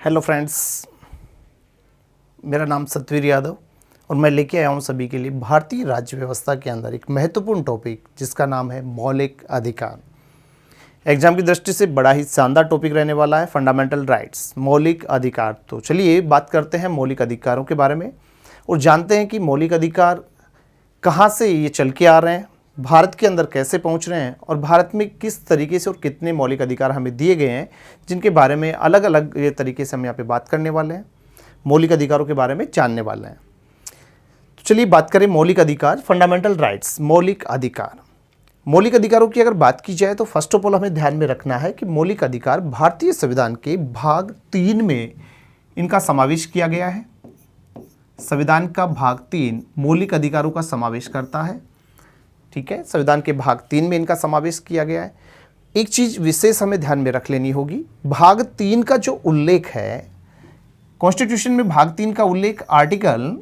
Hello friends, मेरा नाम सतवीर यादव और मैं लेके आया हूँ सभी के लिए भारतीय राज्य व्यवस्था के अंदर एक महत्वपूर्ण टॉपिक जिसका नाम है मौलिक अधिकार। एग्जाम की दृष्टि से बड़ा ही शानदार टॉपिक रहने वाला है, फंडामेंटल राइट्स, मौलिक अधिकार। तो चलिए बात करते हैं मौलिक अधिकारों के बारे में और जानते हैं कि मौलिक अधिकार कहाँ से ये चल के आ रहे हैं, भारत के अंदर कैसे पहुंच रहे हैं और भारत में किस तरीके से और कितने मौलिक अधिकार हमें दिए गए हैं, जिनके बारे में अलग अलग तरीके से हम यहाँ पे बात करने वाले हैं, मौलिक अधिकारों के बारे में जानने वाले हैं। तो चलिए बात करें मौलिक अधिकार, फंडामेंटल राइट्स, मौलिक अधिकार। मौलिक अधिकारों की अगर बात की जाए तो फर्स्ट ऑफ ऑल हमें ध्यान में रखना है कि मौलिक अधिकार भारतीय संविधान के भाग 3 में इनका समावेश किया गया है। संविधान का भाग 3 मौलिक अधिकारों का समावेश करता है। ठीक है, संविधान के भाग 3 में इनका समावेश किया गया है। एक चीज विशेष हमें ध्यान में रख लेनी होगी, भाग 3 का जो उल्लेख है कॉन्स्टिट्यूशन में, भाग 3 का उल्लेख आर्टिकल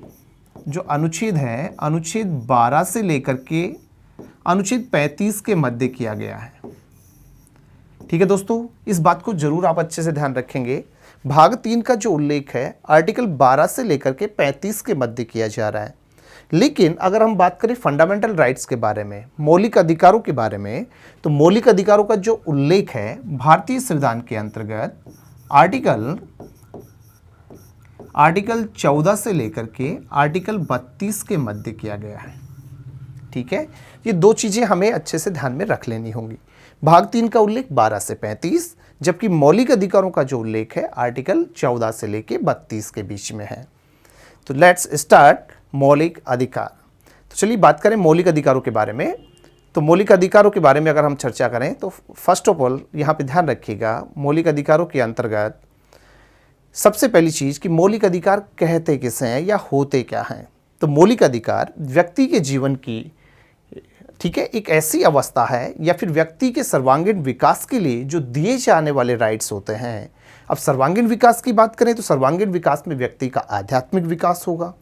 जो अनुच्छेद है, अनुच्छेद 12 से लेकर के अनुच्छेद 35 के मध्य किया गया है। ठीक है दोस्तों, इस बात को जरूर आप अच्छे से ध्यान रखेंगे। भाग 3 का जो उल्लेख है आर्टिकल 12 से लेकर के 35 के मध्य किया जा रहा है। लेकिन अगर हम बात करें फंडामेंटल राइट्स के बारे में, मौलिक अधिकारों के बारे में, तो मौलिक अधिकारों का जो उल्लेख है भारतीय संविधान के अंतर्गत आर्टिकल 14 से लेकर के आर्टिकल 32 के मध्य किया गया है। ठीक है, ये दो चीजें हमें अच्छे से ध्यान में रख लेनी होंगी। भाग 3 का उल्लेख 12 से 35, जबकि मौलिक अधिकारों का जो उल्लेख है आर्टिकल 14 से लेकर 32 के बीच में है। तो लेट्स स्टार्ट मौलिक अधिकार। तो चलिए बात करें मौलिक अधिकारों के बारे में। तो मौलिक अधिकारों के बारे में अगर हम चर्चा करें तो फर्स्ट ऑफ ऑल यहाँ पे ध्यान रखिएगा, मौलिक अधिकारों के अंतर्गत सबसे पहली चीज कि मौलिक अधिकार कहते किसे हैं या होते क्या हैं। तो मौलिक अधिकार व्यक्ति के जीवन की, ठीक है, एक ऐसी अवस्था है या फिर व्यक्ति के सर्वांगीण विकास के लिए जो दिए जाने वाले राइट्स होते हैं। अब सर्वांगीण विकास की बात करें तो सर्वांगीण विकास में व्यक्ति का आध्यात्मिक विकास होगा,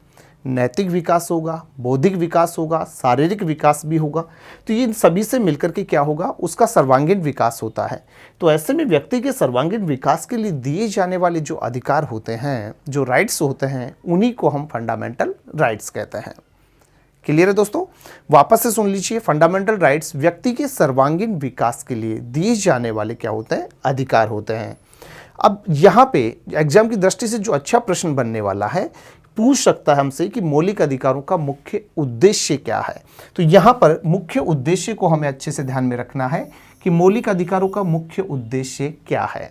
नैतिक विकास होगा, बौद्धिक विकास होगा, शारीरिक विकास भी होगा। तो ये सभी से मिलकर के क्या होगा, उसका सर्वांगीण विकास होता है। तो ऐसे में व्यक्ति के सर्वांगीण विकास के लिए दिए जाने वाले जो अधिकार होते हैं, जो राइट्स होते हैं, उन्हीं को हम फंडामेंटल राइट्स कहते हैं। क्लियर है दोस्तों? वापस से सुन लीजिए, फंडामेंटल राइट्स व्यक्ति के सर्वांगीण विकास के लिए दिए जाने वाले क्या होते हैं, अधिकार होते हैं। अब यहाँ पे एग्जाम की दृष्टि से जो अच्छा प्रश्न बनने वाला है, पूछ सकता है हमसे कि मौलिक अधिकारों का मुख्य उद्देश्य क्या है। तो यहाँ पर मुख्य उद्देश्य को हमें अच्छे से ध्यान में रखना है कि मौलिक अधिकारों का मुख्य उद्देश्य क्या है।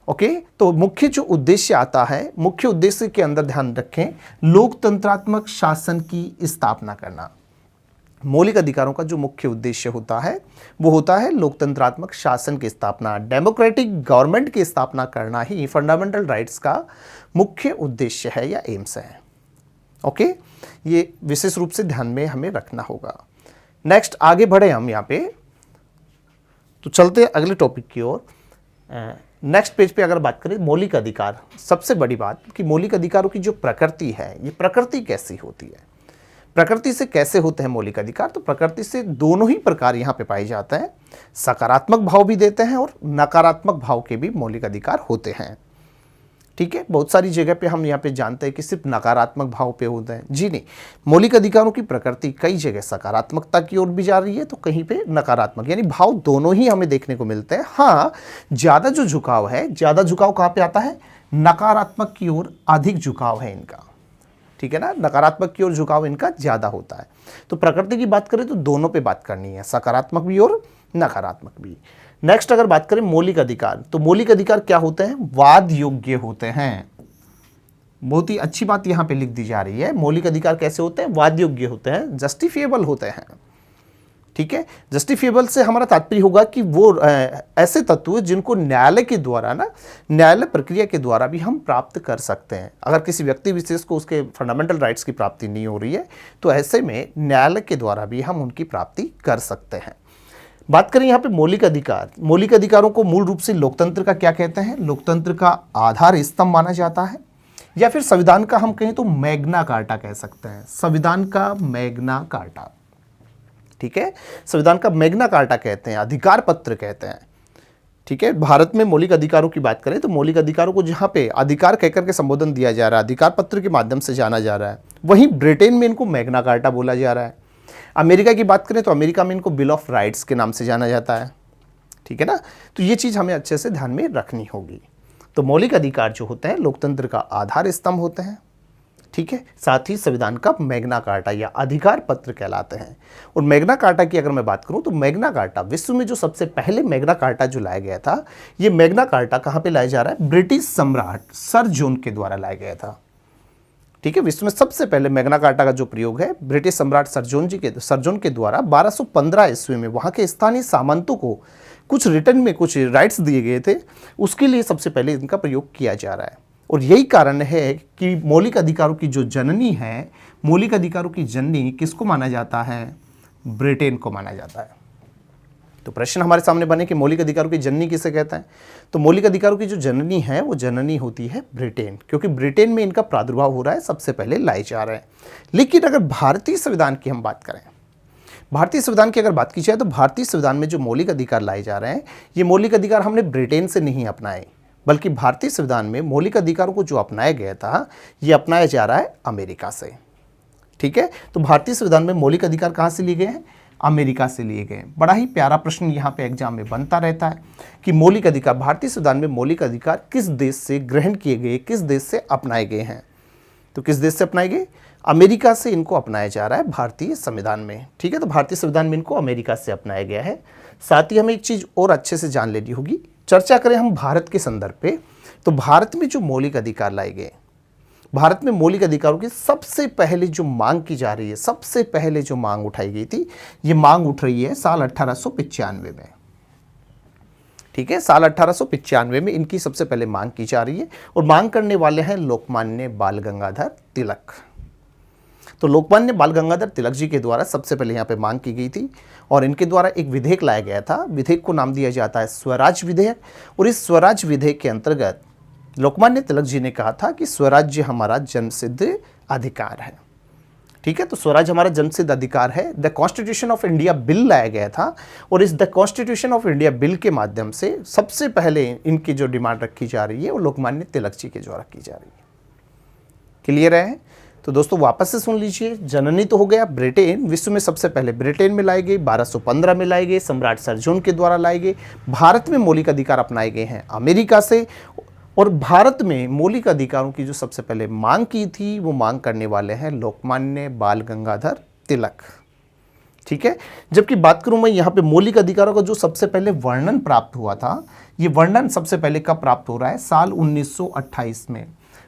ओके, तो मुख्य जो उद्देश्य आता है, मुख्य उद्देश्य के अंदर ध्यान रखें, लोकतंत्रात्मक शासन की स्थापना करना। मौलिक अधिकारों का जो मुख्य उद्देश्य होता है वो होता है लोकतंत्रात्मक शासन की स्थापना, डेमोक्रेटिक गवर्नमेंट की स्थापना करना ही फंडामेंटल राइट्स का मुख्य उद्देश्य है या एम्स है। ओके, ये विशेष रूप से ध्यान में हमें रखना होगा। नेक्स्ट आगे बढ़े हम यहाँ पे, तो चलते हैं अगले टॉपिक की ओर। नेक्स्ट पेज पे अगर बात करें मौलिक अधिकार, सबसे बड़ी बात कि मौलिक अधिकारों की जो प्रकृति है, ये प्रकृति कैसी होती है, प्रकृति से कैसे होते हैं मौलिक अधिकार। तो प्रकृति से दोनों ही प्रकार यहाँ पे पाए जाते हैं, सकारात्मक भाव भी देते हैं और नकारात्मक भाव के भी मौलिक अधिकार होते हैं। ठीक है, बहुत सारी जगह पे हम यहाँ पे जानते हैं कि सिर्फ नकारात्मक भाव पे होते हैं। जी नहीं, मौलिक अधिकारों की प्रकृति कई जगह सकारात्मकता की ओर भी जा रही है तो कहीं पे नकारात्मक, यानी भाव दोनों ही हमें देखने को मिलते हैं। हाँ, ज्यादा जो झुकाव है, ज्यादा झुकाव कहाँ पे आता है, नकारात्मक की ओर अधिक झुकाव है इनका। ठीक है ना, नकारात्मक की ओर झुकाव इनका ज्यादा होता है। तो प्रकृति की बात करें तो दोनों पे बात करनी है, सकारात्मक भी और नकारात्मक भी। नेक्स्ट अगर बात करें मौलिक अधिकार, तो मौलिक अधिकार क्या होते हैं, वाद योग्य होते हैं। बहुत ही अच्छी बात यहां पे लिख दी जा रही है, मौलिक अधिकार कैसे होते हैं, वाद योग्य होते हैं, जस्टिफिएबल होते हैं। ठीक है, जस्टिफिएबल से हमारा तात्पर्य होगा कि वो ऐसे तत्व जिनको न्यायालय के द्वारा ना, न्यायालय प्रक्रिया के द्वारा भी हम प्राप्त कर सकते हैं। अगर किसी व्यक्ति विशेष को उसके फंडामेंटल राइट्स की प्राप्ति नहीं हो रही है तो ऐसे में न्यायालय के द्वारा भी हम उनकी प्राप्ति कर सकते हैं। बात करें यहाँ पे मौलिक अधिकार, मौलिक अधिकारों को मूल रूप से लोकतंत्र का क्या कहते हैं, लोकतंत्र का आधार स्तंभ माना जाता है, या फिर संविधान का हम कहें तो मैग्ना कार्टा कह सकते हैं, संविधान का मैग्ना कार्टा। ठीक है, संविधान का मैग्ना कार्टा कहते हैं, अधिकार पत्र कहते हैं। ठीक है। भारत में मौलिक अधिकारों की बात करें तो मौलिक अधिकारों को जहाँ पे अधिकार कहकर के संबोधन दिया जा रहा है, अधिकार पत्र के माध्यम से जाना जा रहा है, वहीं ब्रिटेन में इनको मैग्ना कार्टा बोला जा रहा है। अमेरिका की बात करें तो अमेरिका में इनको बिल ऑफ राइट्स के नाम से जाना जाता है, ठीक है ना। तो ये चीज़ हमें अच्छे से ध्यान में रखनी होगी। तो मौलिक अधिकार जो होते हैं लोकतंत्र का आधार स्तंभ होते हैं, ठीक है। साथ ही संविधान का मैग्ना कार्टा या अधिकार पत्र कहलाते हैं। और मैग्ना कार्टा की अगर मैं बात करूं तो मैग्ना कार्टा विश्व में जो सबसे पहले मैग्ना कार्टा जो लाया गया था, ये मैग्ना कार्टा कहां पे लाया जा रहा है? ब्रिटिश सम्राट सर जॉन के द्वारा लाया गया था, ठीक है। विश्व में सबसे पहले मैग्ना कार्टा का जो प्रयोग है ब्रिटिश सम्राट सर जॉन के द्वारा 1215 ईस्वी में वहां के स्थानीय सामंतों को कुछ रिटर्न में कुछ राइट्स दिए गए थे, उसके लिए सबसे पहले इनका प्रयोग किया जा रहा है। और यही कारण है कि मौलिक अधिकारों की जो जननी है, मौलिक अधिकारों की जननी किसको माना जाता है? ब्रिटेन को माना जाता है। तो प्रश्न हमारे सामने बने कि मौलिक अधिकारों की जननी किसे कहता है? तो मौलिक अधिकारों की जो जननी है वो जननी होती है ब्रिटेन, क्योंकि ब्रिटेन में इनका प्रादुर्भाव हो रहा है, सबसे पहले लाए जा रहे हैं। लेकिन अगर भारतीय संविधान की हम बात करें, भारतीय संविधान की अगर बात की जाए तो भारतीय संविधान में जो मौलिक अधिकार लाए जा रहे हैं, ये मौलिक अधिकार हमने ब्रिटेन से नहीं अपनाए, बल्कि भारतीय संविधान में मौलिक अधिकारों को जो अपनाया गया था, ये अपनाया जा रहा है अमेरिका से, ठीक है। तो भारतीय संविधान में मौलिक अधिकार कहाँ से लिए गए हैं? अमेरिका से लिए गए। बड़ा ही प्यारा प्रश्न यहाँ पे एग्जाम में बनता रहता है कि मौलिक अधिकार, भारतीय संविधान में मौलिक अधिकार किस देश से ग्रहण किए गए, किस देश से अपनाए गए हैं? तो किस देश से अपनाए गए? अमेरिका से इनको अपनाया जा रहा है भारतीय संविधान में, ठीक है। तो भारतीय संविधान में इनको अमेरिका से अपनाया गया है। साथ ही हमें एक चीज़ और अच्छे से जान लेनी होगी, चर्चा करें हम भारत के संदर्भ पे, तो भारत में जो मौलिक अधिकार लाए गए, भारत में मौलिक अधिकारों की सबसे पहले जो मांग की जा रही है, सबसे पहले जो मांग उठाई गई थी, ये मांग उठ रही है साल 1895 में, ठीक है। साल 1895 में इनकी सबसे पहले मांग की जा रही है और मांग करने वाले हैं लोकमान्य बाल गंगाधर तिलक। तो लोकमान्य बाल गंगाधर तिलक जी के द्वारा सबसे पहले यहाँ पे मांग की गई थी और इनके द्वारा एक विधेयक लाया गया था। विधेयक को नाम दिया जाता है स्वराज विधेयक। और इस स्वराज विधेयक के अंतर्गत लोकमान्य तिलक जी ने कहा था कि स्वराज्य हमारा जन्मसिद्ध अधिकार है, ठीक है। तो स्वराज हमारा जन्मसिद्ध अधिकार है। The constitution of India bill लाया गया था और इस the constitution of India bill के माध्यम से सबसे पहले इनकी जो डिमांड रखी जा रही है वो लोकमान्य तिलक जी के द्वारा की जा रही है। क्लियर है? तो दोस्तों वापस से सुन लीजिए, जननी तो हो गया ब्रिटेन, विश्व में सबसे पहले ब्रिटेन में लाए गए, 1215 में लाए गए, सम्राट सर जॉन के द्वारा लाए गए। भारत में मौलिक अधिकार अपनाए गए हैं अमेरिका से। और भारत में मौलिक अधिकारों की जो सबसे पहले मांग की थी वो मांग करने वाले हैं लोकमान्य बाल गंगाधर तिलक, ठीक है। जबकि बात करूं मैं यहाँ पे मौलिक अधिकारों का जो सबसे पहले वर्णन प्राप्त हुआ था, ये वर्णन सबसे पहले कब प्राप्त हो रहा है? साल 1928 में।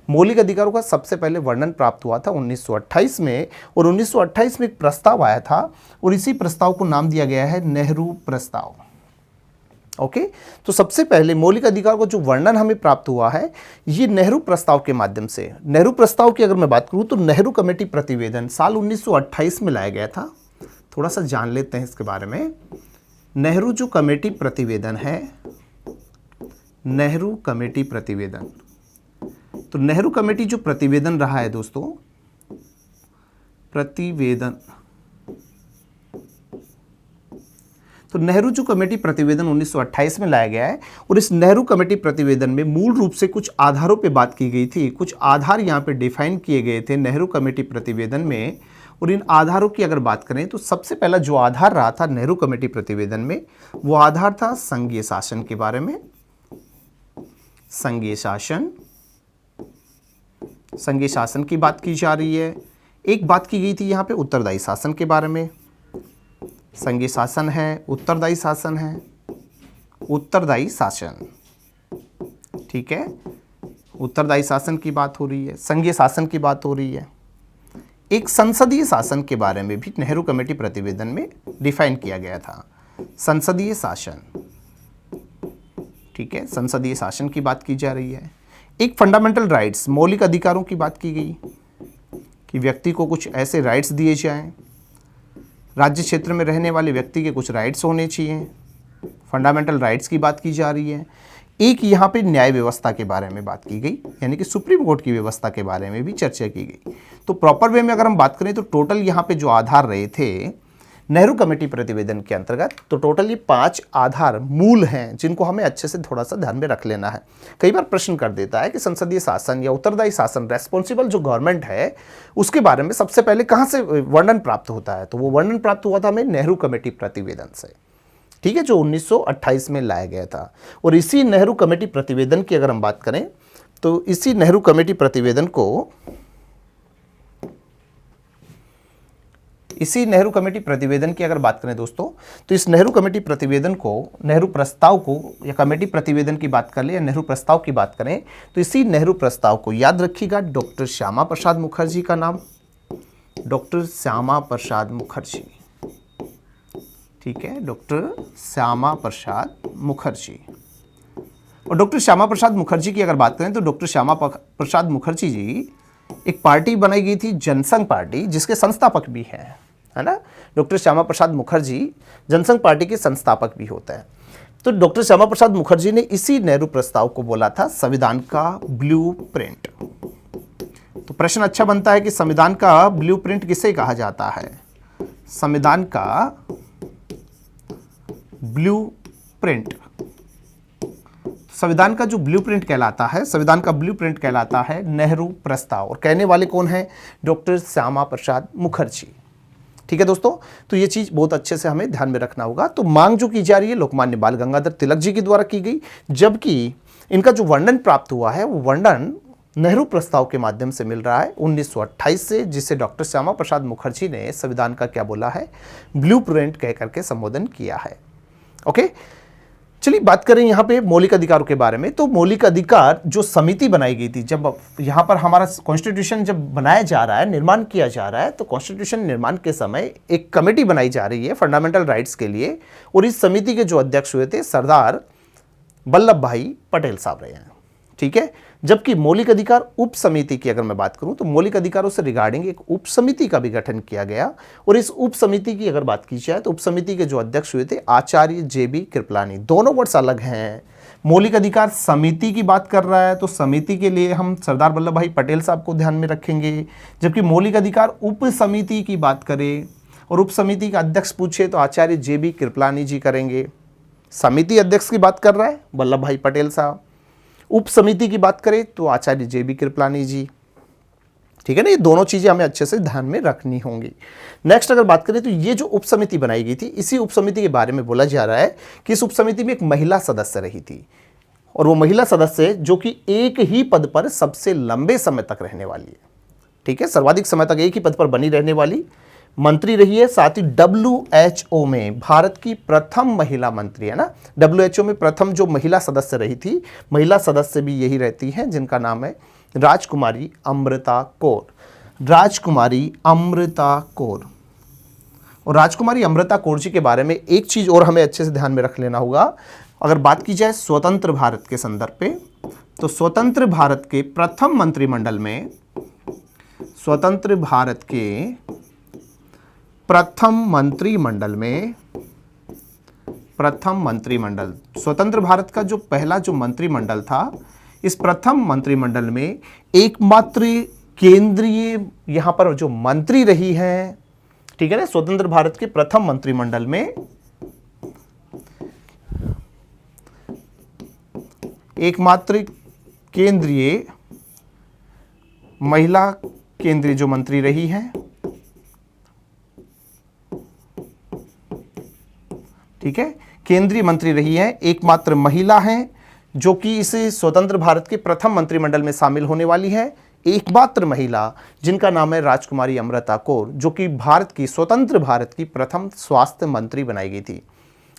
मौलिक अधिकारों का सबसे पहले वर्णन प्राप्त हुआ था 1928 में। और 1928 में एक प्रस्ताव आया था और इसी प्रस्ताव को नाम दिया गया है नेहरू प्रस्ताव। ओके, तो सबसे पहले मौलिक अधिकार को जो वर्णन हमें प्राप्त हुआ है ये नेहरू प्रस्ताव के माध्यम से। नेहरू प्रस्ताव की अगर मैं बात करूं तो नेहरू कमेटी प्रतिवेदन साल 1928 में लाया गया था। थोड़ा सा जान लेते हैं इसके बारे में। नेहरू जो कमेटी प्रतिवेदन है, नेहरू कमेटी प्रतिवेदन, तो नेहरू कमेटी जो प्रतिवेदन रहा है दोस्तों, प्रतिवेदन, तो नेहरू जो कमेटी प्रतिवेदन 1928 में लाया गया है और इस नेहरू कमेटी प्रतिवेदन में मूल रूप से कुछ आधारों पे बात की गई थी। कुछ आधार यहाँ पे डिफाइन किए गए थे नेहरू कमेटी प्रतिवेदन में। और इन आधारों की अगर बात करें तो सबसे पहला जो आधार रहा था नेहरू कमेटी प्रतिवेदन में, वो आधार था संघीय शासन के बारे में। संघीय शासन, संघीय शासन की बात की जा रही है। एक बात की गई थी यहाँ पे उत्तरदायी शासन के बारे में। संघीय शासन है, उत्तरदायी शासन है, उत्तरदायी शासन, ठीक है। उत्तरदायी शासन की बात हो रही है, संघीय शासन की बात हो रही है। एक संसदीय शासन के बारे में भी नेहरू कमेटी प्रतिवेदन में डिफाइन किया गया था, संसदीय शासन, ठीक है। संसदीय शासन की बात की जा रही है। एक फंडामेंटल राइट्स, मौलिक अधिकारों की बात की गई कि व्यक्ति को कुछ ऐसे राइट्स दिए जाएं, राज्य क्षेत्र में रहने वाले व्यक्ति के कुछ राइट्स होने चाहिए, फंडामेंटल राइट्स की बात की जा रही है। एक यहाँ पे न्याय व्यवस्था के बारे में बात की गई, यानी कि सुप्रीम कोर्ट की व्यवस्था के बारे में भी चर्चा की गई। तो प्रॉपर वे में अगर हम बात करें तो टोटल यहाँ पे जो आधार रहे थे नेहरू कमेटी प्रतिवेदन के अंतर्गत। तो टोटल ये 5 आधार मूल हैं जिनको हमें अच्छे से थोड़ा सा ध्यान में रख लेना है। कई बार प्रश्न कर देता है कि संसदीय शासन या उत्तरदायी शासन, रेस्पॉन्सिबल जो गवर्नमेंट है, उसके बारे में सबसे पहले कहाँ से वर्णन प्राप्त होता है। तो वो वर्णन प्राप्त हुआ था हमें नेहरू कमेटी प्रतिवेदन से, ठीक है, जो 1928 में लाया गया था। और इसी नेहरू कमेटी प्रतिवेदन की अगर हम बात करें तो इसी नेहरू कमेटी प्रतिवेदन को, इसी नेहरू कमेटी प्रतिवेदन की अगर बात करें दोस्तों, तो इस नेहरू कमेटी प्रतिवेदन को, नेहरू प्रस्ताव को, या कमेटी प्रतिवेदन की बात कर ले या नेहरू प्रस्ताव की बात करें, तो इसी नेहरू प्रस्ताव को याद रखिएगा, डॉक्टर श्यामा प्रसाद मुखर्जी का नाम, डॉक्टर श्यामा प्रसाद मुखर्जी, ठीक है, डॉक्टर श्यामा प्रसाद मुखर्जी। और डॉक्टर श्यामा प्रसाद मुखर्जी की अगर बात करें तो डॉक्टर श्यामा प्रसाद मुखर्जी जी, एक पार्टी बनाई गई थी जनसंघ पार्टी, जिसके संस्थापक भी हैं, है ना। डॉक्टर श्यामा प्रसाद मुखर्जी जनसंघ पार्टी के संस्थापक भी होते हैं। तो डॉक्टर श्यामा प्रसाद मुखर्जी ने इसी नेहरू प्रस्ताव को बोला था संविधान का ब्लूप्रिंट। तो प्रश्न अच्छा बनता है कि संविधान का ब्लूप्रिंट किसे कहा जाता है। संविधान का ब्लूप्रिंट, संविधान का जो ब्लूप्रिंट कहलाता है, संविधान का ब्लूप्रिंट कहलाता है नेहरू प्रस्ताव। और कहने वाले कौन हैं? डॉक्टर श्यामा प्रसाद मुखर्जी, ठीक है दोस्तों। तो ये चीज़ बहुत अच्छे से हमें ध्यान में रखना होगा। तो मांग जो की जा रही है लोकमान्य बाल गंगाधर तिलक जी के द्वारा की गई, जबकि इनका जो वर्णन प्राप्त हुआ है वो वर्णन नेहरू प्रस्ताव के माध्यम से मिल रहा है 1928 से, जिसे डॉक्टर श्यामा प्रसाद मुखर्जी ने संविधान का क्या बोला है, ब्लूप्रिंट कह करके संबोधन किया है। ओके, चलिए बात करें यहाँ पे मौलिक अधिकारों के बारे में। तो मौलिक अधिकार जो समिति बनाई गई थी, जब यहाँ पर हमारा कॉन्स्टिट्यूशन जब बनाया जा रहा है, निर्माण किया जा रहा है, तो कॉन्स्टिट्यूशन निर्माण के समय एक कमेटी बनाई जा रही है फंडामेंटल राइट्स के लिए, और इस समिति के जो अध्यक्ष हुए थे सरदार वल्लभ भाई पटेल साहब रहे हैं, ठीक है। जबकि मौलिक अधिकार उप समिति की अगर मैं बात करूं तो मौलिक अधिकारों से रिगार्डिंग एक उप समिति का भी गठन किया गया, और इस उप समिति की अगर बात की जाए तो उप समिति के जो अध्यक्ष हुए थे आचार्य JB कृपलानी। दोनों वर्ड्स अलग हैं। मौलिक अधिकार समिति की बात कर रहा है तो समिति के लिए हम सरदार वल्लभ भाई पटेल साहब को ध्यान में रखेंगे, जबकि मौलिक अधिकार उप समिति की बात करें और उप समिति का अध्यक्ष पूछे तो आचार्य JB कृपलानी जी करेंगे। समिति अध्यक्ष की बात कर रहा है वल्लभ भाई पटेल साहब, उप समिति की बात करें तो आचार्य JB कृपलानी जी, ठीक है ना। ये दोनों चीजें हमें अच्छे से ध्यान में रखनी होंगी। नेक्स्ट अगर बात करें तो ये जो उप समिति बनाई गई थी, इसी उप समिति के बारे में बोला जा रहा है कि इस उप समिति में एक महिला सदस्य रही थी, और वो महिला सदस्य जो कि एक ही पद पर सबसे लंबे समय तक रहने वाली है, ठीक है, सर्वाधिक समय तक एक ही पद पर बनी रहने वाली मंत्री रही है। साथ ही WHO में भारत की प्रथम महिला मंत्री, है ना, WHO में प्रथम जो महिला सदस्य रही थी, महिला सदस्य भी यही रहती हैं, जिनका नाम है राजकुमारी अमृता कौर, राजकुमारी अमृता कौर। और राजकुमारी अमृता कौर जी के बारे में एक चीज़ और हमें अच्छे से ध्यान में रख लेना होगा। अगर बात की जाए स्वतंत्र भारत के संदर्भ पे, तो स्वतंत्र भारत के प्रथम मंत्रिमंडल में, स्वतंत्र भारत के प्रथम मंत्रिमंडल में, प्रथम मंत्रिमंडल, स्वतंत्र भारत का जो पहला जो मंत्रिमंडल था, इस प्रथम मंत्रिमंडल में एकमात्र केंद्रीय यहां पर जो मंत्री रही है, ठीक है ना, स्वतंत्र भारत के प्रथम मंत्रिमंडल में एकमात्र केंद्रीय महिला केंद्रीय जो मंत्री रही है, ठीक है, केंद्रीय मंत्री रही है, एकमात्र महिला है जो कि इस स्वतंत्र भारत के प्रथम मंत्रिमंडल में शामिल होने वाली है, एकमात्र महिला जिनका नाम है राजकुमारी अमृता कौर, जो कि भारत की, स्वतंत्र भारत की प्रथम स्वास्थ्य मंत्री बनाई गई थी।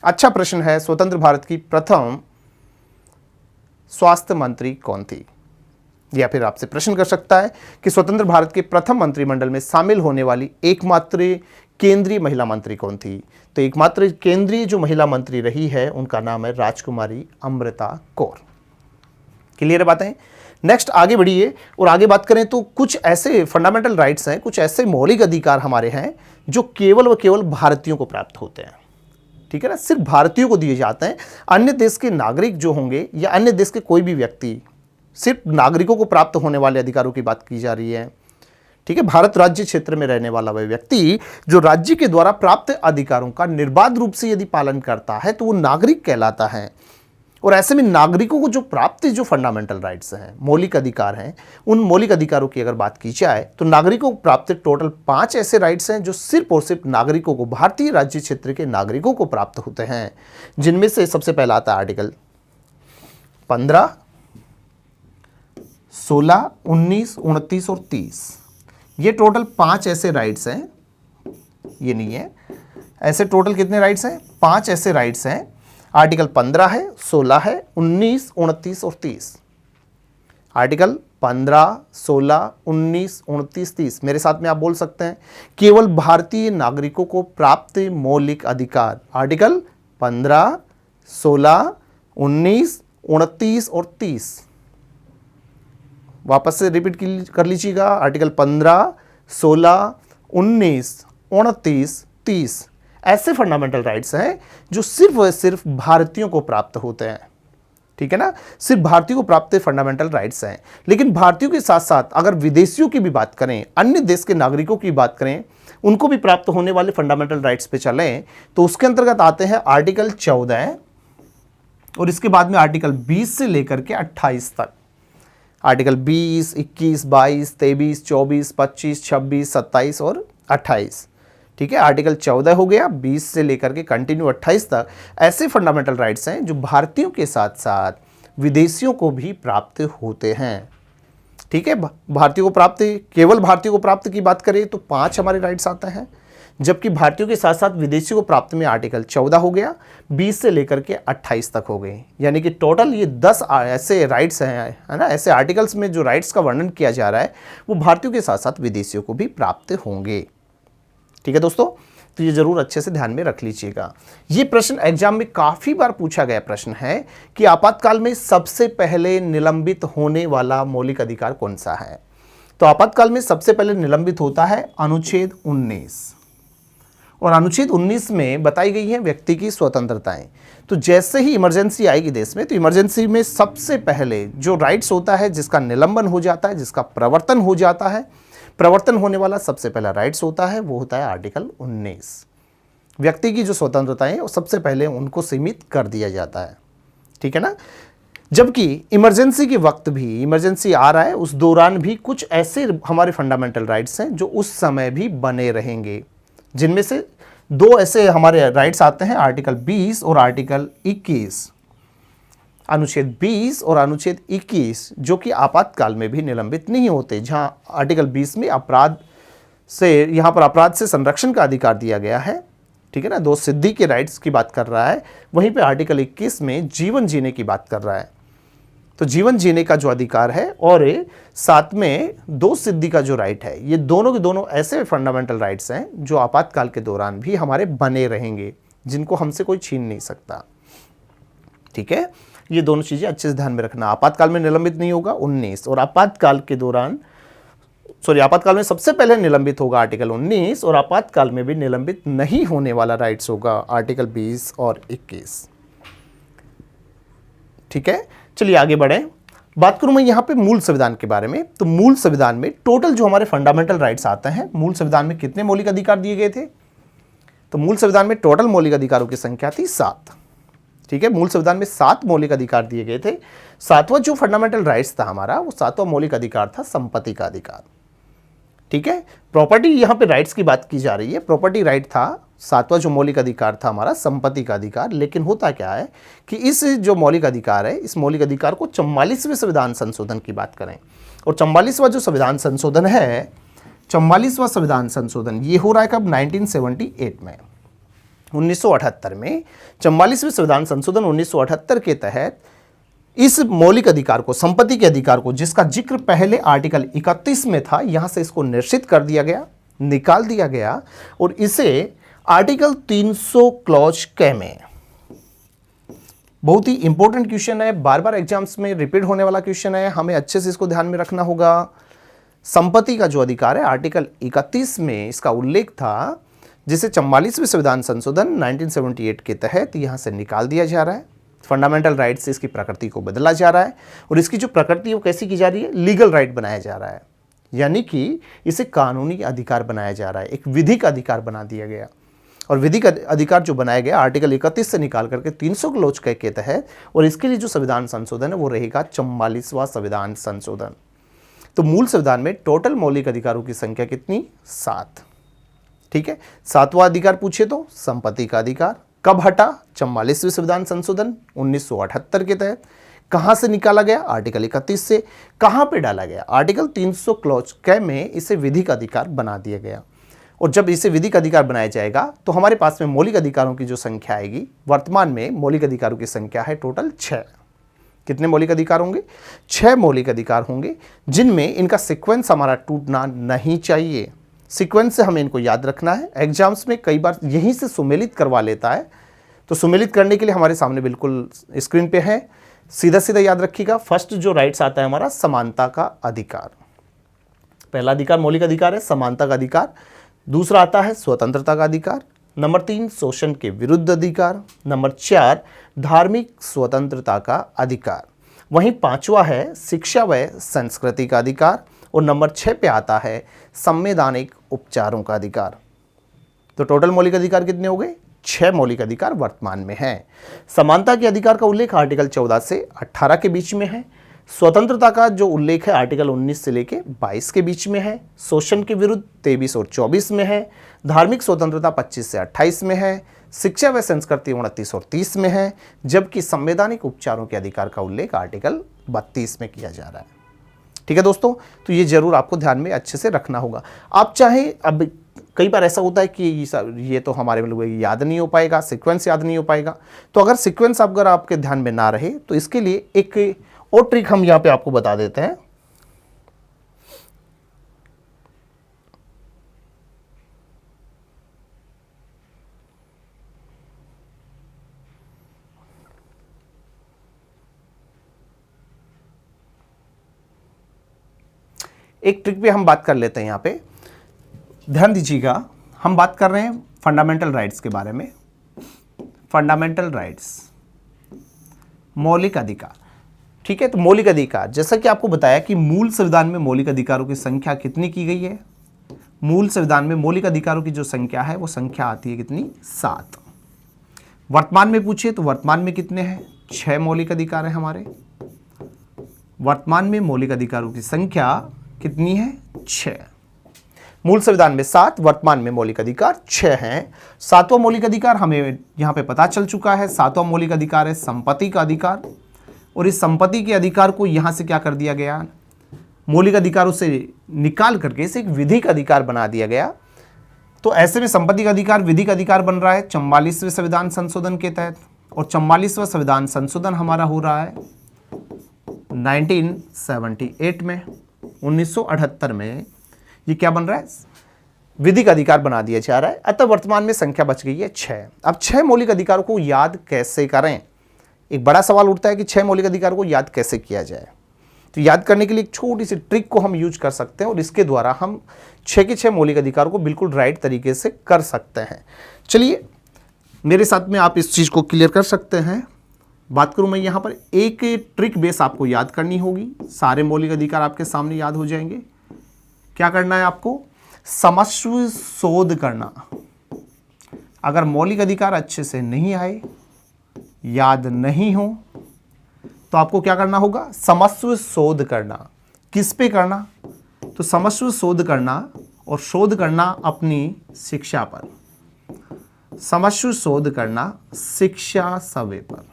अच्छा प्रश्न है, स्वतंत्र भारत की प्रथम स्वास्थ्य मंत्री कौन थी? या फिर आपसे प्रश्न कर सकता है कि स्वतंत्र भारत के प्रथम मंत्रिमंडल में शामिल होने वाली एकमात्र केंद्रीय महिला मंत्री कौन थी? तो एकमात्र केंद्रीय जो महिला मंत्री रही है उनका नाम है राजकुमारी अमृता कौर। क्लियर है बातें? नेक्स्ट आगे बढ़िए और आगे बात करें तो कुछ ऐसे फंडामेंटल राइट्स हैं, कुछ ऐसे मौलिक अधिकार हमारे हैं जो केवल व केवल भारतीयों को प्राप्त होते हैं, ठीक है ना, सिर्फ भारतीयों को दिए जाते हैं। अन्य देश के नागरिक जो होंगे या अन्य देश के कोई भी व्यक्ति, सिर्फ नागरिकों को प्राप्त होने वाले अधिकारों की बात की जा रही है, ठीक है, भारत राज्य क्षेत्र में रहने वाला वह व्यक्ति जो राज्य के द्वारा प्राप्त अधिकारों का निर्बाध रूप से यदि पालन करता है तो वो नागरिक कहलाता है। और ऐसे में नागरिकों को जो प्राप्त जो फंडामेंटल राइट्स हैं, मौलिक अधिकार हैं, उन मौलिक अधिकारों की अगर बात की जाए तो नागरिकों को प्राप्त टोटल 5 ऐसे राइट्स हैं जो सिर्फ और सिर्फ नागरिकों को, भारतीय राज्य क्षेत्र के नागरिकों को प्राप्त होते हैं, जिनमें से सबसे पहला आता है आर्टिकल 15, 16, 19, 29 और 30। ये टोटल 5 ऐसे राइट्स हैं, ये नहीं है, ऐसे टोटल कितने राइट्स हैं? 5 ऐसे राइट्स हैं। आर्टिकल 15 है, 16 है, 19, 29 और 30। आर्टिकल 15, 16, 19, 29, 30 मेरे साथ में आप बोल सकते हैं। केवल भारतीय नागरिकों को प्राप्त मौलिक अधिकार, आर्टिकल 15, 16, 19, 29 और 30। वापस से रिपीट कर लीजिएगा, आर्टिकल 15, 16, 19, 29, 30 ऐसे फंडामेंटल राइट्स हैं जो सिर्फ और सिर्फ भारतीयों को प्राप्त होते हैं। ठीक है ना, सिर्फ भारतीयों को प्राप्त फंडामेंटल राइट्स हैं। लेकिन भारतीयों के साथ साथ अगर विदेशियों की भी बात करें, अन्य देश के नागरिकों की बात करें, उनको भी प्राप्त होने वाले फंडामेंटल राइट्स पे चलें तो उसके अंतर्गत आते हैं आर्टिकल 14 और इसके बाद में आर्टिकल 20 से लेकर के 28 तक। आर्टिकल 20, 21, 22, 23, 24, 25, 26, 27 और 28। ठीक है, आर्टिकल 14 हो गया, 20 से लेकर के कंटिन्यू 28 तक ऐसे फंडामेंटल राइट्स हैं जो भारतीयों के साथ साथ विदेशियों को भी प्राप्त होते हैं। ठीक है, भारतीयों को प्राप्त, केवल भारतीयों को प्राप्त की बात करें तो 5 हमारे राइट्स आते हैं, जबकि भारतीयों के साथ साथ विदेशियों को प्राप्त में आर्टिकल 14 हो गया, 20 से लेकर के 28 तक हो गए। यानी कि टोटल ये 10 ऐसे राइट्स हैं, है ना, ऐसे आर्टिकल्स में जो राइट्स का वर्णन किया जा रहा है वो भारतीयों के साथ साथ विदेशियों को भी प्राप्त होंगे। ठीक है दोस्तों, तो ये जरूर अच्छे से ध्यान में रख लीजिएगा। ये प्रश्न एग्जाम में काफी बार पूछा गया प्रश्न है कि आपातकाल में सबसे पहले निलंबित होने वाला मौलिक अधिकार कौन सा है। तो आपातकाल में सबसे पहले निलंबित होता है अनुच्छेद 19 और अनुच्छेद 19 में बताई गई है व्यक्ति की स्वतंत्रताएं। तो जैसे ही इमरजेंसी आएगी देश में तो इमरजेंसी में सबसे पहले जो राइट्स होता है जिसका निलंबन हो जाता है, जिसका प्रवर्तन हो जाता है, प्रवर्तन होने वाला सबसे पहला राइट्स होता है वो होता है आर्टिकल 19। व्यक्ति की जो स्वतंत्रताएं वो सबसे पहले उनको सीमित कर दिया जाता है। ठीक है ना, जबकि इमरजेंसी के वक्त भी, इमरजेंसी आ रहा है उस दौरान भी कुछ ऐसे हमारे फंडामेंटल राइट्स हैं जो उस समय भी बने रहेंगे, जिनमें से 2 ऐसे हमारे राइट्स आते हैं, आर्टिकल 20 और आर्टिकल 21। अनुच्छेद 20 और अनुच्छेद 21 जो कि आपातकाल में भी निलंबित नहीं होते, जहां आर्टिकल 20 में अपराध से, यहां पर अपराध से संरक्षण का अधिकार दिया गया है। ठीक है ना, 2 सिद्धि के राइट्स की बात कर रहा है, वहीं पे आर्टिकल 21 में जीवन जीने की बात कर रहा है। तो जीवन जीने का जो अधिकार है और साथ में 2 सिद्धि का जो राइट है, ये दोनों के दोनों ऐसे फंडामेंटल राइट्स हैं जो आपातकाल के दौरान भी हमारे बने रहेंगे, जिनको हमसे कोई छीन नहीं सकता। ठीक है, ये दोनों चीजें अच्छे से ध्यान में रखना। आपातकाल में निलंबित नहीं होगा 19 और आपातकाल के दौरान, आपातकाल में सबसे पहले निलंबित होगा आर्टिकल 19 और आपातकाल में भी निलंबित नहीं होने वाला राइट्स होगा आर्टिकल 20 और 21। ठीक है, चलिए आगे बढ़े। बात करूं मैं यहां पे मूल संविधान के बारे में। तो मूल संविधान में टोटल जो हमारे फंडामेंटल राइट्स आते हैं, मूल संविधान में कितने मौलिक अधिकार दिए गए थे? तो मूल संविधान में टोटल मौलिक अधिकारों की संख्या थी 7। ठीक है, मूल संविधान में 7 मौलिक अधिकार दिए गए थे। 7वां जो फंडामेंटल राइट्स था हमारा, वो 7वां मौलिक अधिकार था संपत्ति का अधिकार। ठीक है, प्रॉपर्टी यहां पे राइट्स की बात की जा रही है, प्रॉपर्टी राइट था। 7वां जो मौलिक अधिकार था हमारा संपत्ति का अधिकार। लेकिन होता क्या है कि इस जो मौलिक अधिकार है, इस मौलिक अधिकार को 44वें संविधान संशोधन की बात करें, और 44वां जो संविधान संशोधन है, 44वां संविधान संशोधन ये हो रहा है कब? 1978 में, 1978 में 44वें संविधान संशोधन 1978 के तहत इस मौलिक अधिकार को, संपत्ति के अधिकार को, जिसका जिक्र पहले आर्टिकल 31 में था, यहां से इसको निश्चित कर दिया गया, निकाल दिया गया और इसे आर्टिकल 300 क्लॉज क में, बहुत ही इंपॉर्टेंट क्वेश्चन है, बार बार एग्जाम्स में रिपीट होने वाला क्वेश्चन है, हमें अच्छे से इसको ध्यान में रखना होगा। संपत्ति का जो अधिकार है आर्टिकल 31 में इसका उल्लेख था, जिसे 44वें संविधान संशोधन 1978 के तहत यहां से निकाल दिया जा रहा है। फंडामेंटल राइट से इसकी प्रकृति को बदला जा रहा है और इसकी जो प्रकृति है वो कैसी की जा रही है? लीगल राइट बनाया जा रहा है। यानी कि इसे कानूनी अधिकार बनाया जा रहा है, एक विधिक अधिकार बना दिया गया। और विधिक अधिकार जो बनाया गया आर्टिकल 31 से निकाल करके 300 क्लोज के तहत, और इसके लिए जो संविधान संशोधन है वो रहेगा 44वां संविधान संशोधन। तो मूल संविधान में टोटल मौलिक अधिकारों की संख्या कितनी? 7। ठीक है, 7वां अधिकार पूछे तो संपत्ति का अधिकार कब हटा? 44वें संविधान संशोधन 1978 के तहत। कहां से निकाला गया? आर्टिकल 31 से। कहां पे डाला गया? आर्टिकल 300 क्लॉज क में इसे विधिक अधिकार बना दिया गया। और जब इसे विधिक अधिकार बनाया जाएगा तो हमारे पास में मौलिक अधिकारों की जो संख्या आएगी, वर्तमान में मौलिक अधिकारों की संख्या है टोटल 6। कितने मौलिक अधिकार होंगे? 6 मौलिक अधिकार होंगे, जिनमें इनका सीक्वेंस हमारा टूटना नहीं चाहिए। सीक्वेंस से हमें इनको याद रखना है। एग्जाम्स में कई बार यहीं से सुमेलित करवा लेता है, तो सुमेलित करने के लिए हमारे सामने बिल्कुल स्क्रीन पे है, सीधा सीधा याद रखिएगा। फर्स्ट जो राइट्स आता है हमारा समानता का अधिकार। पहला अधिकार मौलिक अधिकार है समानता का अधिकार। दूसरा आता है स्वतंत्रता का अधिकार। नंबर 3 शोषण के विरुद्ध अधिकार। नंबर 4 धार्मिक स्वतंत्रता का अधिकार। वहीं 5वां है शिक्षा व संस्कृति का अधिकार। और नंबर 6 पे आता है संवैधानिक उपचारों का अधिकार। तो टोटल मौलिक अधिकार कितने हो गए? 6 मौलिक अधिकार वर्तमान में हैं। समानता के अधिकार का उल्लेख आर्टिकल 14 से 18 के बीच में है। स्वतंत्रता का जो उल्लेख है आर्टिकल 19 से लेके 22 के बीच में है। शोषण के विरुद्ध 23 और 24 में है। धार्मिक स्वतंत्रता 25 से 28 में है। शिक्षा व संस्कृति 29 और 30 में है। जबकि संवैधानिक उपचारों के अधिकार का उल्लेख आर्टिकल 32 में किया जा रहा है। ठीक है दोस्तों, तो ये जरूर आपको ध्यान में अच्छे से रखना होगा। आप चाहे, अब कई बार ऐसा होता है कि ये तो हमारे लोगों को याद नहीं हो पाएगा, सीक्वेंस याद नहीं हो पाएगा। तो अगर सीक्वेंस अगर आपके ध्यान में ना रहे तो इसके लिए एक और ट्रिक हम यहाँ पे आपको बता देते हैं। एक ट्रिक पे हम बात कर लेते हैं। यहाँ पे ध्यान दीजिएगा, हम बात कर रहे हैं फंडामेंटल राइट्स के बारे में। फंडामेंटल राइट्स, मौलिक अधिकार। ठीक है, तो मौलिक अधिकार, जैसा कि आपको बताया कि मूल संविधान में मौलिक अधिकारों की संख्या कितनी की गई है? मूल संविधान में मौलिक अधिकारों की जो संख्या है वो संख्या आती है कितनी? 7। वर्तमान में पूछे तो वर्तमान में कितने हैं? 6 मौलिक अधिकार है हमारे। वर्तमान में मौलिक अधिकारों की संख्या कितनी है? 6। मूल संविधान में 7, वर्तमान में मौलिक अधिकार 6 हैं। 7वां मौलिक अधिकार हमें यहां पे पता चल चुका है। 7वां मौलिक अधिकार है संपत्ति का अधिकार। और इस संपत्ति के अधिकार को यहां से क्या कर दिया गया? मौलिक अधिकारों से निकाल करके इसे एक विधिक अधिकार बना दिया गया। तो ऐसे में संपत्ति का अधिकार विधिक अधिकार बन रहा है 44वें संविधान संशोधन के तहत। और 44वां संविधान संशोधन हमारा हो रहा है 1978 में, 1978 में ये क्या बन रहा है? विधिक अधिकार बना दिया जा रहा है। अतः वर्तमान में संख्या बच गई है 6। अब 6 मौलिक अधिकारों को याद कैसे करें? एक बड़ा सवाल उठता है कि 6 मौलिक अधिकारों को याद कैसे किया जाए। तो याद करने के लिए एक छोटी सी ट्रिक को हम यूज कर सकते हैं और इसके द्वारा हम 6 के 6 मौलिक अधिकारों को बिल्कुल राइट तरीके से कर सकते हैं। चलिए मेरे साथ में आप इस चीज़ को क्लियर कर सकते हैं। बात करूं मैं यहाँ पर, एक ट्रिक बेस आपको याद करनी होगी। सारे मौलिक अधिकार आपके सामने याद हो जाएंगे। क्या करना है आपको? समस्व शोध करना। अगर मौलिक अधिकार अच्छे से नहीं आए, याद नहीं हो, तो आपको क्या करना होगा? समस्व शोध करना। किस पे करना? तो समस्व शोध करना और शोध करना अपनी शिक्षा पर। समस्व शोध करना शिक्षा सवे पर।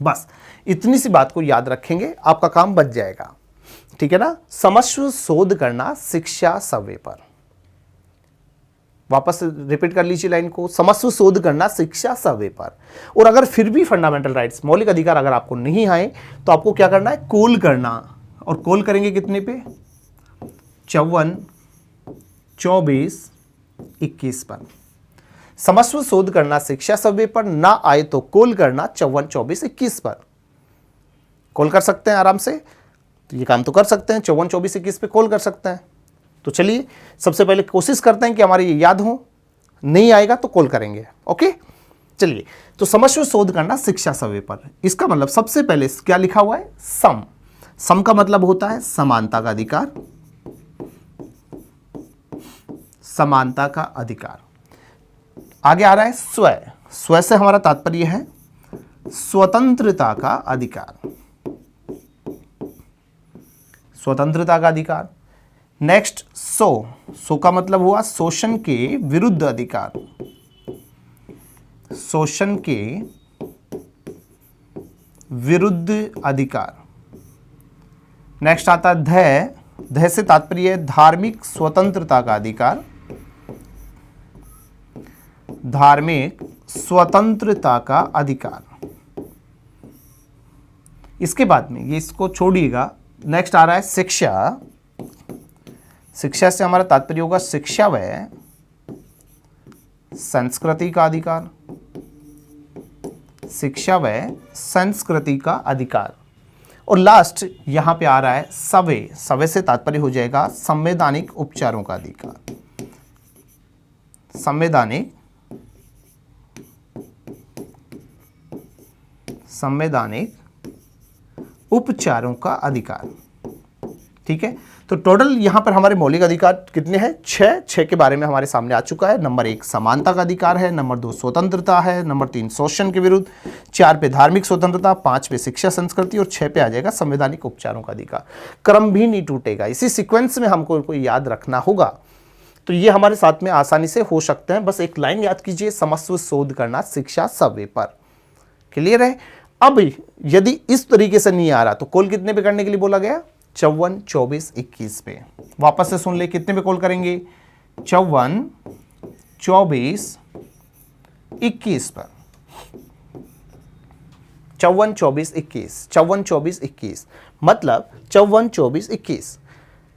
बस इतनी सी बात को याद रखेंगे, आपका काम बच जाएगा। ठीक है ना? समस्व शोध करना शिक्षा सवे पर। वापस रिपीट कर लीजिए लाइन को, समस्व शोध करना शिक्षा सवे पर। और अगर फिर भी फंडामेंटल राइट्स मौलिक अधिकार अगर आपको नहीं आए तो आपको क्या करना है? कॉल करना। और कॉल करेंगे कितने पे? 54, 24, 21 पर। समस्व शोध करना शिक्षा सवे पर ना आए तो कॉल करना 54, 24, 21 पर। कॉल कर सकते हैं आराम से, तो ये काम तो कर सकते हैं। 54, 24, 21 पे कॉल कर सकते हैं। तो चलिए सबसे पहले कोशिश करते हैं कि हमारे ये याद हो। नहीं आएगा तो कॉल करेंगे। ओके, चलिए। तो समस्व शोध करना शिक्षा सवे पर, इसका मतलब सबसे पहले क्या लिखा हुआ है? सम। सम का मतलब होता है समानता का अधिकार। समानता का अधिकार। आगे आ रहा है स्व। स्व से हमारा तात्पर्य है स्वतंत्रता का अधिकार, स्वतंत्रता का अधिकार। Next so. सो का मतलब हुआ शोषण के विरुद्ध अधिकार, शोषण के विरुद्ध अधिकार। नेक्स्ट आता है ध। ध से तात्पर्य है धार्मिक स्वतंत्रता का अधिकार, धार्मिक स्वतंत्रता का अधिकार। इसके बाद में ये इसको छोड़िएगा, नेक्स्ट आ रहा है शिक्षा। शिक्षा से हमारा तात्पर्य होगा शिक्षा व संस्कृति का अधिकार, शिक्षा व संस्कृति का अधिकार। और लास्ट यहां पे आ रहा है सवे। सवे से तात्पर्य हो जाएगा संवैधानिक उपचारों का अधिकार, संवैधानिक उपचारों का अधिकार। ठीक है, तो टोटल यहां पर हमारे मौलिक अधिकार कितने हैं? 6 के बारे में हमारे सामने आ चुका है। नंबर 1 समानता का अधिकार है, नंबर 2 स्वतंत्रता है, नंबर 3 शोषण के विरुद्ध, 4 पे धार्मिक स्वतंत्रता, 5 पे शिक्षा संस्कृति और 6 पे आ जाएगा संवैधानिक उपचारों का अधिकार। क्रम भी नहीं टूटेगा, इसी सीक्वेंस में हमको याद रखना होगा। तो ये हमारे साथ में आसानी से हो सकते हैं। बस एक लाइन याद कीजिए, समस्व शोध करना शिक्षा सवे पर। क्लियर है? अब यदि इस तरीके से नहीं आ रहा तो कॉल कितने पे करने के लिए बोला गया? 54, 24, 21 पे। वापस से सुन ले, कितने पे कॉल करेंगे? 54, 24, 21 पर। 54, 24, 21, 54, 24, 21 मतलब 54, 24, 21।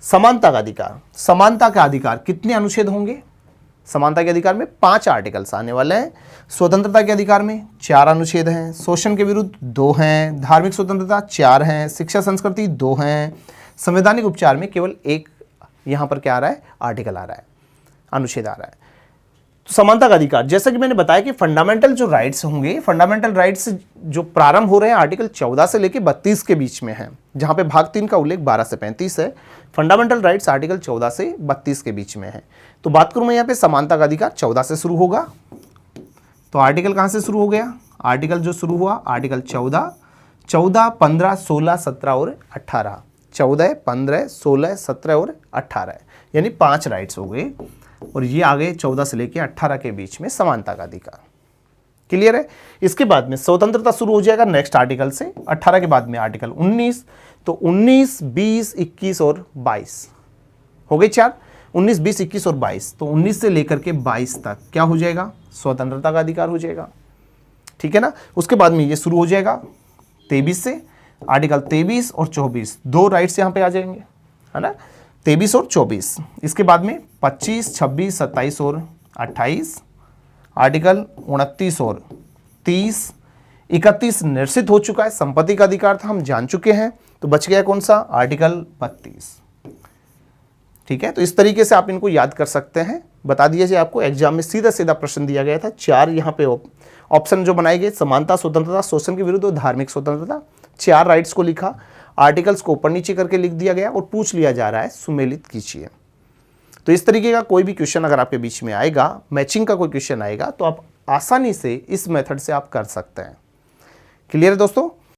समानता का अधिकार। समानता का अधिकार कितने अनुच्छेद होंगे? समानता के अधिकार में 5 आर्टिकल्स आने वाले हैं। स्वतंत्रता के अधिकार में 4 अनुच्छेद हैं, शोषण के विरुद्ध 2 हैं, धार्मिक स्वतंत्रता 4 हैं, शिक्षा संस्कृति 2 हैं, संवैधानिक उपचार में केवल 1 यहां पर क्या आ रहा है? आर्टिकल आ रहा है, अनुच्छेद आ रहा है। तो समानता का अधिकार, जैसा कि मैंने बताया कि फंडामेंटल जो राइट्स होंगे, फंडामेंटल राइट्स जो प्रारंभ हो रहे हैं आर्टिकल 14 से लेकर 32 के बीच में है, जहां पे भाग 3 का उल्लेख 12 से 35 है। फंडामेंटल राइट्स आर्टिकल 14 से 32 के बीच में है। तो बात करूं मैं यहाँ पे समानता का अधिकार 14 से शुरू होगा। तो आर्टिकल कहां से शुरू हो गया? आर्टिकल जो शुरू हुआ आर्टिकल 14, 15, 16, 17 और 18। 14, 15, 16, 17 और 18 यानी 5 राइट्स हो गए। और ये आ गए 14 से लेकर 18 के बीच में समानता का अधिकार। क्लियर है? इसके बाद में स्वतंत्रता शुरू हो जाएगा नेक्स्ट आर्टिकल से। 18 के बाद में आर्टिकल 19। तो 19, 20, 21 और 22 हो गए 4। 19, 20, 21 और 22। तो 19 से लेकर के 22 तक क्या हो जाएगा? स्वतंत्रता का अधिकार हो जाएगा। ठीक है ना? उसके बाद में ये शुरू हो जाएगा 23 से। आर्टिकल 23 और 24 2 राइट्स यहां पे आ जाएंगे, है ना? 23 और 24। इसके बाद में 25, 26, 27 और 28। आर्टिकल 29 और 30। 31 निरसित हो चुका है, संपत्ति का अधिकार था, हम जान चुके हैं। तो बच गया कौन सा? आर्टिकल 32। ठीक है, तो इस तरीके से आप इनको याद कर सकते हैं। बता दीजिए, आपको एग्जाम में सीधा सीधा प्रश्न दिया गया था। 4 यहाँ पे ऑप्शन जो बनाए गए, समानता, स्वतंत्रता, शोषण के विरुद्ध और धार्मिक स्वतंत्रता। 4 राइट्स को लिखा, आर्टिकल्स को ऊपर नीचे करके लिख दिया गया और पूछ लिया जा रहा है सुमेलित कीजिए। तो इस तरीके का कोई भी क्वेश्चन अगर आपके बीच में आएगा, मैचिंग का कोई क्वेश्चन आएगा, तो आप आसानी से इस मेथड से आप कर सकते हैं। क्लियर है दोस्तों?